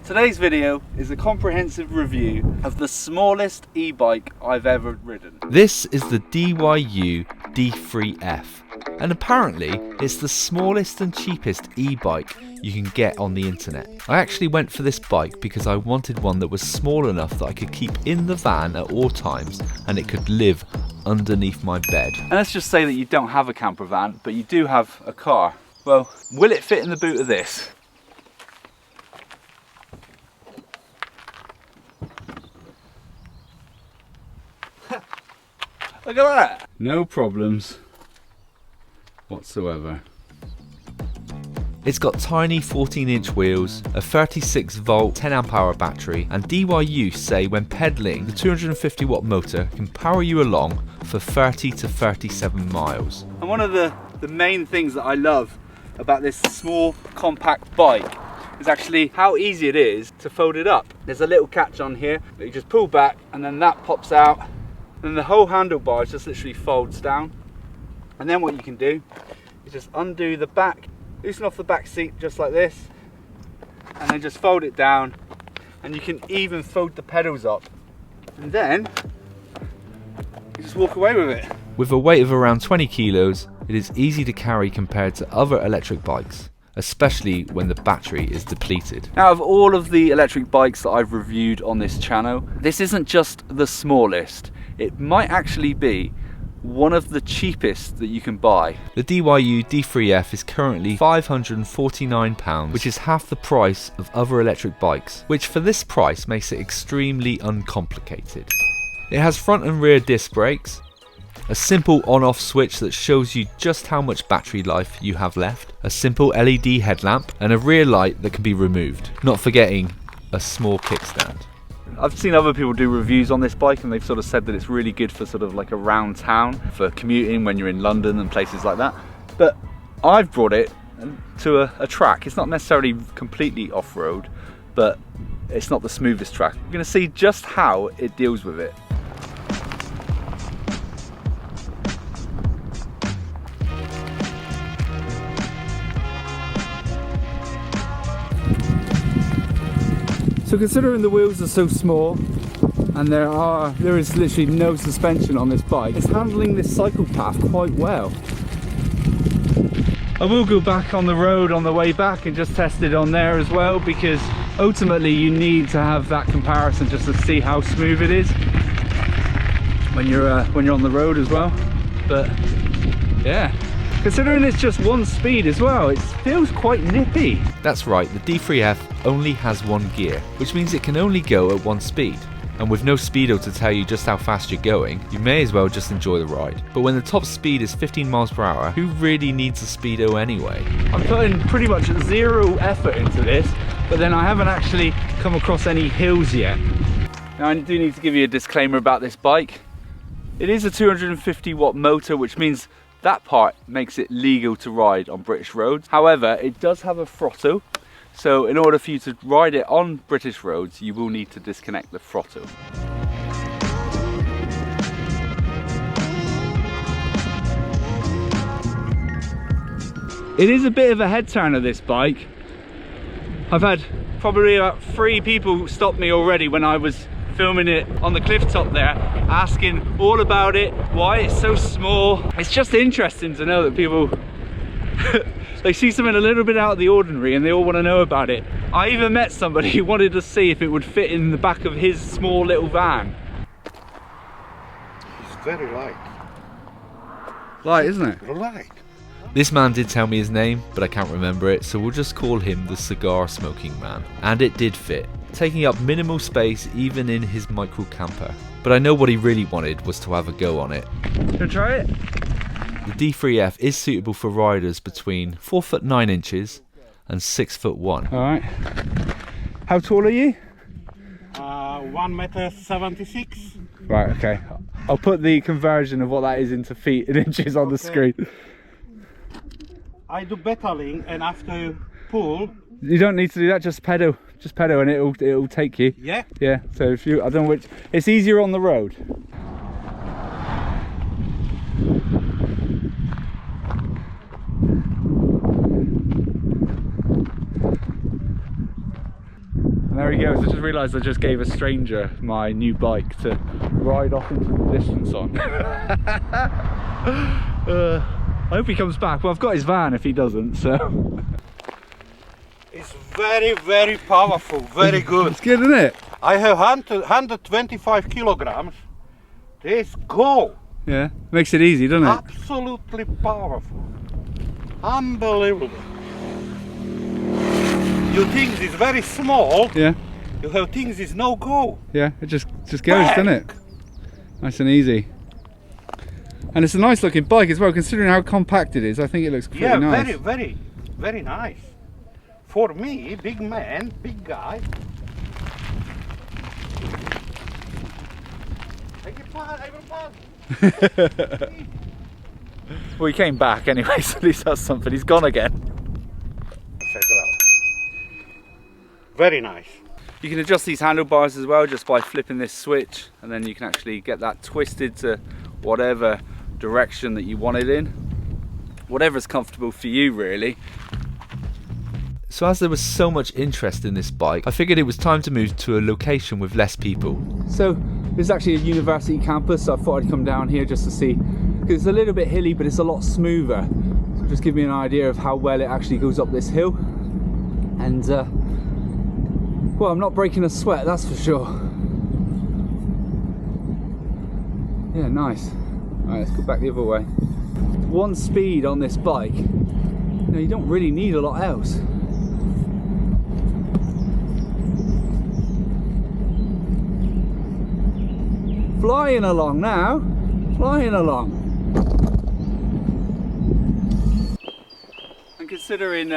Today's video is a comprehensive review of the smallest e-bike I've ever ridden. This is the DYU D3F, and apparently it's the smallest and cheapest e-bike you can get on the internet. I actually went for this bike because I wanted one that was small enough that I could keep in the van at all times and it could live underneath my bed. And let's just say that you don't have a camper van, but you do have a car. Well, will it fit in the boot of this? Look at that! No problems whatsoever. It's got tiny 14-inch wheels, a 36-volt 10-amp-hour battery, and DYU say when pedaling, the 250-watt motor can power you along for 30 to 37 miles. And one of the main things that I love about this small, compact bike is actually how easy it is to fold it up. There's a little catch on here that you just pull back and then that pops out. And the whole handlebar just literally folds down. And then what you can do is just undo the back, loosen off the back seat just like this, and then just fold it down. And you can even fold the pedals up. And then you just walk away with it. With a weight of around 20 kilos, it is easy to carry compared to other electric bikes, especially when the battery is depleted. Now, of all of the electric bikes that I've reviewed on this channel, this isn't just the smallest. It might actually be one of the cheapest that you can buy. The DYU D3F is currently £549, which is half the price of other electric bikes, which for this price makes it extremely uncomplicated. It has front and rear disc brakes, a simple on-off switch that shows you just how much battery life you have left, a simple LED headlamp, and a rear light that can be removed, not forgetting a small kickstand. I've seen other people do reviews on this bike and they've sort of said that it's really good for sort of like around town, for commuting when you're in London and places like that. But I've brought it to a track. It's not necessarily completely off-road, but it's not the smoothest track. You're going to see just how it deals with it. So considering the wheels are so small and there is literally no suspension on this bike, it's handling this cycle path quite well. I will go back on the road on the way back and just test it on there as well, because ultimately you need to have that comparison just to see how smooth it is when you're on the road as well. But yeah, considering it's just one speed as well, it feels quite nippy. That's right, the D3F only has one gear, which means it can only go at one speed. And with no speedo to tell you just how fast you're going, you may as well just enjoy the ride. But when the top speed is 15 miles per hour, who really needs a speedo anyway? I'm putting pretty much zero effort into this, but then I haven't actually come across any hills yet. Now, I do need to give you a disclaimer about this bike. It is a 250-watt motor, which means that part makes it legal to ride on British roads. However, it does have a throttle, so in order for you to ride it on British roads, you will need to disconnect the throttle. It is a bit of a head turner, this bike. I've had probably about 3 people stop me already when I was filming it on the cliff top there, asking all about it, why it's so small. It's just interesting to know that people they see something a little bit out of the ordinary and they all want to know about it. I even met somebody who wanted to see if it would fit in the back of his small little van. It's very light. Light, isn't it? Light. This man did tell me his name, but I can't remember it, so we'll just call him the cigar smoking man. And it did fit, taking up minimal space even in his micro camper. But I know what he really wanted was to have a go on it. Gonna try it? The D3F is suitable for riders between 4'9" and 6'1". Alright. How tall are you? 1.76 m. Right, okay. I'll put the conversion of what that is into feet and inches on the screen. I do betaling, and after pull. You don't need to do that, just pedal and it'll take you. Yeah? Yeah, so if you, I don't know which, it's easier on the road. And there he goes. I just realised I just gave a stranger my new bike to ride off into the distance on. I hope he comes back. Well, I've got his van if he doesn't, so. It's very, very powerful, very good. It's good, isn't it? I have 125 kilograms. This go. Yeah, makes it easy, doesn't it? Absolutely powerful. Unbelievable. You think it's very small. Yeah. You have things is no go. Yeah, it just goes, doesn't it? Nice and easy. And it's a nice looking bike as well, considering how compact it is. I think it looks pretty nice. Yeah, very, very nice. For me, big man, big guy. Well, he came back anyway, so at least that's something. He's gone again. Check it out. Very nice. You can adjust these handlebars as well just by flipping this switch, and then you can actually get that twisted to whatever direction that you want it in. Whatever's comfortable for you, really. So as there was so much interest in this bike, I figured it was time to move to a location with less people. So this is actually a university campus, so I thought I'd come down here just to see, because it's a little bit hilly, but it's a lot smoother. So just give me an idea of how well it actually goes up this hill. And well, I'm not breaking a sweat, that's for sure. Yeah, nice. All right, let's go back the other way. 1 speed on this bike. No, you don't really need a lot else. Flying along now, flying along. And considering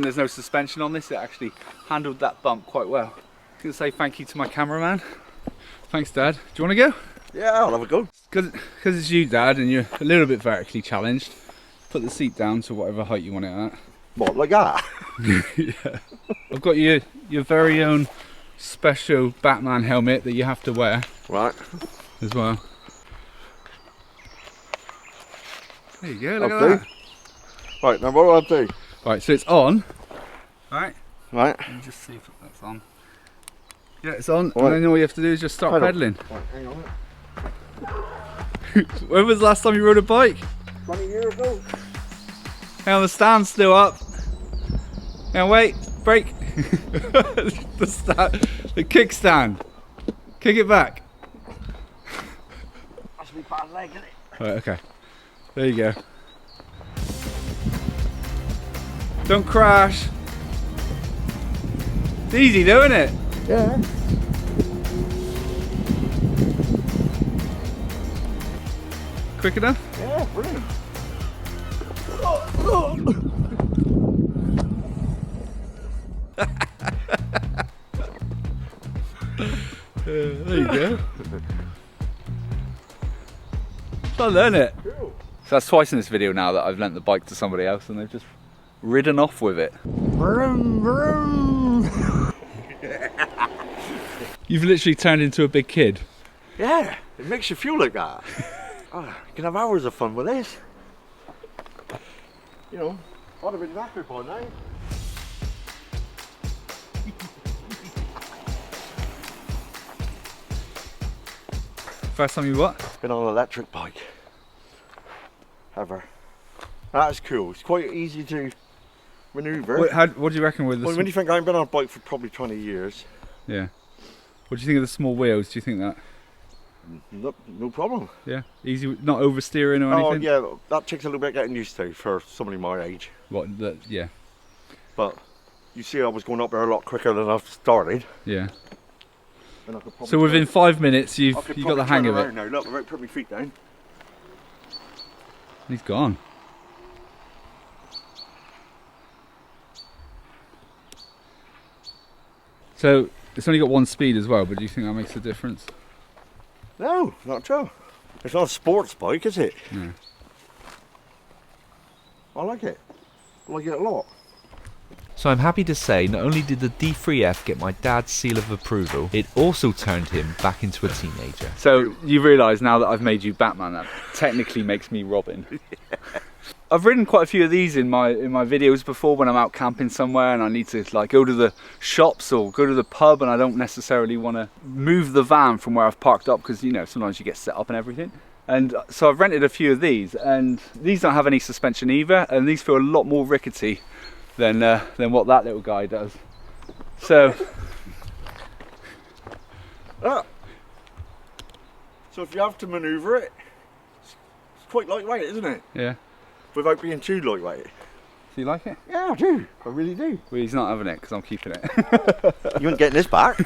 there's no suspension on this, it actually handled that bump quite well. I'm gonna say thank you to my cameraman. Thanks, Dad. Do you want to go? Yeah, I'll have a go. Because it's you, Dad, and you're a little bit vertically challenged. Put the seat down to whatever height you want it at. What, like that? Yeah. I've got your very own special Batman helmet that you have to wear. Right. As well. There you go, look at that. Right, now what do I do? Right, so it's on. Right. Right. Let me just see if that's on. Yeah, it's on, Right. and then all you have to do is just start pedaling. Right, hang on. When was the last time you rode a bike? 20 years ago. Hang on, the stand's still up. Hang on, wait, brake. The kickstand. Kick it back. That's my bad leg, isn't it? Right, okay. There you go. Don't crash. It's easy though, isn't it? Yeah. Quick enough? Yeah, brilliant. There you go. Fun, isn't it? Cool. So that's twice in this video now that I've lent the bike to somebody else and they've just ridden off with it. Vroom, vroom. You've literally turned into a big kid. Yeah, it makes you feel like that. Oh, you can have hours of fun with this. You know, I'd have been knackered by now. First time you what? Been on an electric bike. Ever. That is cool. It's quite easy to manoeuvre. What do you reckon with the Well, when you think I've been on a bike for probably 20 years. Yeah. What do you think of the small wheels? Do you think that? No problem. Yeah. Easy, not oversteering or Oh anything? yeah, that takes a little bit getting used to for somebody my age. What, yeah. But you see I was going up there a lot quicker than I've started. Yeah. And I could probably So within 5 minutes you I could got the probably hang turn of it. around now. Look, without putting my feet down. He's gone. So it's only got 1 speed as well, but do you think that makes a difference? No, not at all. It's not a sports bike, is it? No. I like it. I like it a lot. So I'm happy to say not only did the D3F get my dad's seal of approval, it also turned him back into a teenager. So you realise now that I've made you Batman, that technically makes me Robin. I've ridden quite a few of these in my videos before when I'm out camping somewhere and I need to like go to the shops or go to the pub and I don't necessarily want to move the van from where I've parked up because, you know, sometimes you get set up and everything. And so I've rented a few of these, and these don't have any suspension either, and these feel a lot more rickety than what that little guy does. So so if you have to manoeuvre it, it's quite lightweight, isn't it? yeah. Without being too lightweight. Do you like it? Yeah, I do. I really do. Well, he's not having it because I'm keeping it. You ain't getting this back.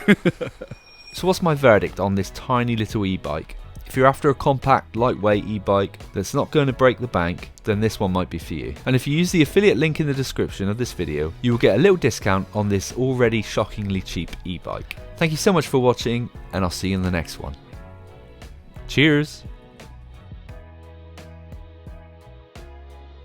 So what's my verdict on this tiny little e-bike? If you're after a compact, lightweight e-bike that's not going to break the bank, then this one might be for you. And if you use the affiliate link in the description of this video, you will get a little discount on this already shockingly cheap e-bike. Thank you so much for watching, and I'll see you in the next one. Cheers!